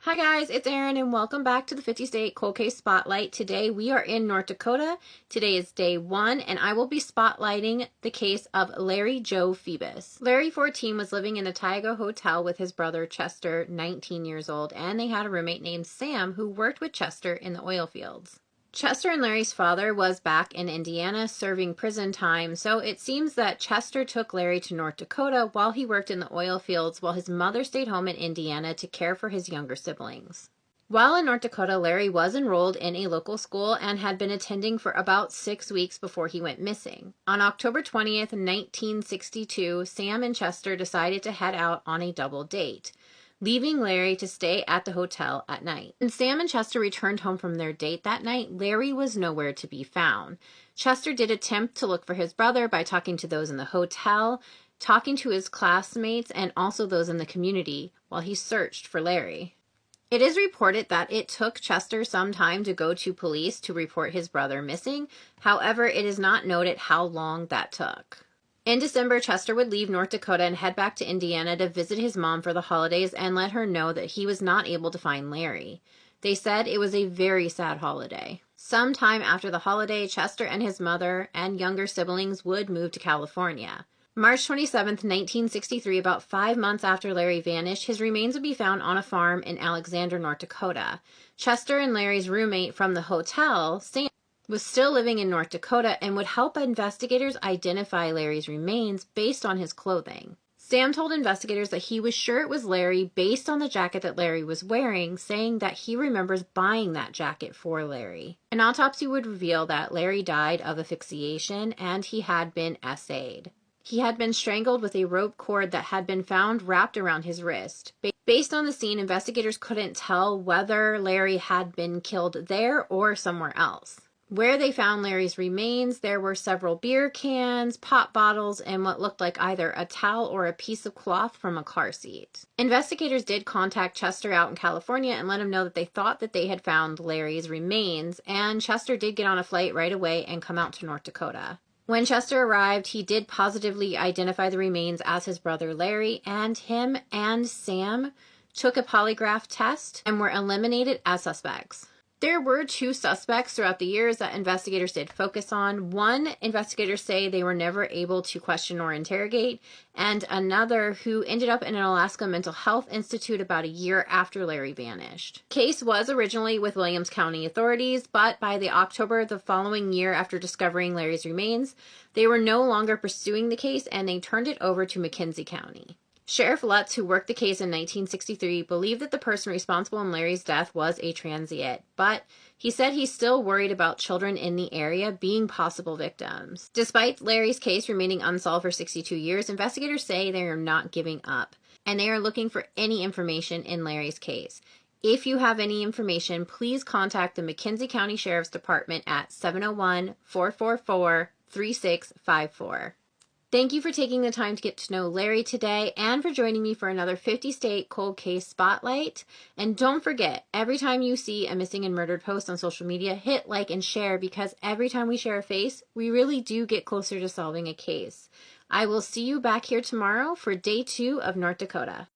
Hi guys, it's Erin and welcome back to the 50 State Cold Case Spotlight. Today we are in North Dakota. Today is day 1 and I will be spotlighting the case of Larry Joe Phebus. Larry, 14, was living in the Tioga hotel with his brother Chester, 19 years old, and they had a roommate named Sam who worked with Chester in the oil fields. Chester and Larry's father was back in Indiana serving prison time, so it seems that Chester took Larry to North Dakota while he worked in the oil fields while his mother stayed home in Indiana to care for his younger siblings. While in North Dakota, Larry was enrolled in a local school and had been attending for about 6 weeks before he went missing. On October 20th, 1962, Sam and Chester decided to head out on a double date, leaving Larry to stay at the hotel at night. When Sam and Chester returned home from their date that night, Larry was nowhere to be found. Chester did attempt to look for his brother by talking to those in the hotel, talking to his classmates, and also those in the community while he searched for Larry. It is reported that it took Chester some time to go to police to report his brother missing. However, it is not noted how long that took. In December, Chester would leave North Dakota and head back to Indiana to visit his mom for the holidays and let her know that he was not able to find Larry. They said it was a very sad holiday. Sometime after the holiday, Chester and his mother and younger siblings would move to California. March 27, 1963, about 5 months after Larry vanished, his remains would be found on a farm in Alexander, North Dakota. Chester and Larry's roommate from the hotel, Sam, was still living in North Dakota and would help investigators identify Larry's remains based on his clothing. Sam told investigators that he was sure it was Larry based on the jacket that Larry was wearing, saying that he remembers buying that jacket for Larry. An autopsy would reveal that Larry died of asphyxiation and he had been SA'd. He had been strangled with a rope cord that had been found wrapped around his wrist. Based on the scene, investigators couldn't tell whether Larry had been killed there or somewhere else. Where they found Larry's remains, there were several beer cans, pop bottles, and what looked like either a towel or a piece of cloth from a car seat. Investigators did contact Chester out in California and let him know that they thought that they had found Larry's remains, and Chester did get on a flight right away and come out to North Dakota. When Chester arrived, he did positively identify the remains as his brother Larry, and him and Sam took a polygraph test and were eliminated as suspects. There were 2 suspects throughout the years that investigators did focus on. One, investigators say they were never able to question or interrogate, and another who ended up in an Alaska mental health institute about a year after Larry vanished. The case was originally with Williams County authorities, but by the October the following year after discovering Larry's remains, they were no longer pursuing the case and they turned it over to McKenzie County. Sheriff Lutz, who worked the case in 1963, believed that the person responsible in Larry's death was a transient, but he said he's still worried about children in the area being possible victims. Despite Larry's case remaining unsolved for 62 years, investigators say they are not giving up, and they are looking for any information in Larry's case. If you have any information, please contact the McKenzie County Sheriff's Department at 701-444-3654. Thank you for taking the time to get to know Larry today and for joining me for another 50 State Cold Case Spotlight. And don't forget, every time you see a missing and murdered post on social media, hit like and share, because every time we share a face, we really do get closer to solving a case. I will see you back here tomorrow for day 2 of North Dakota.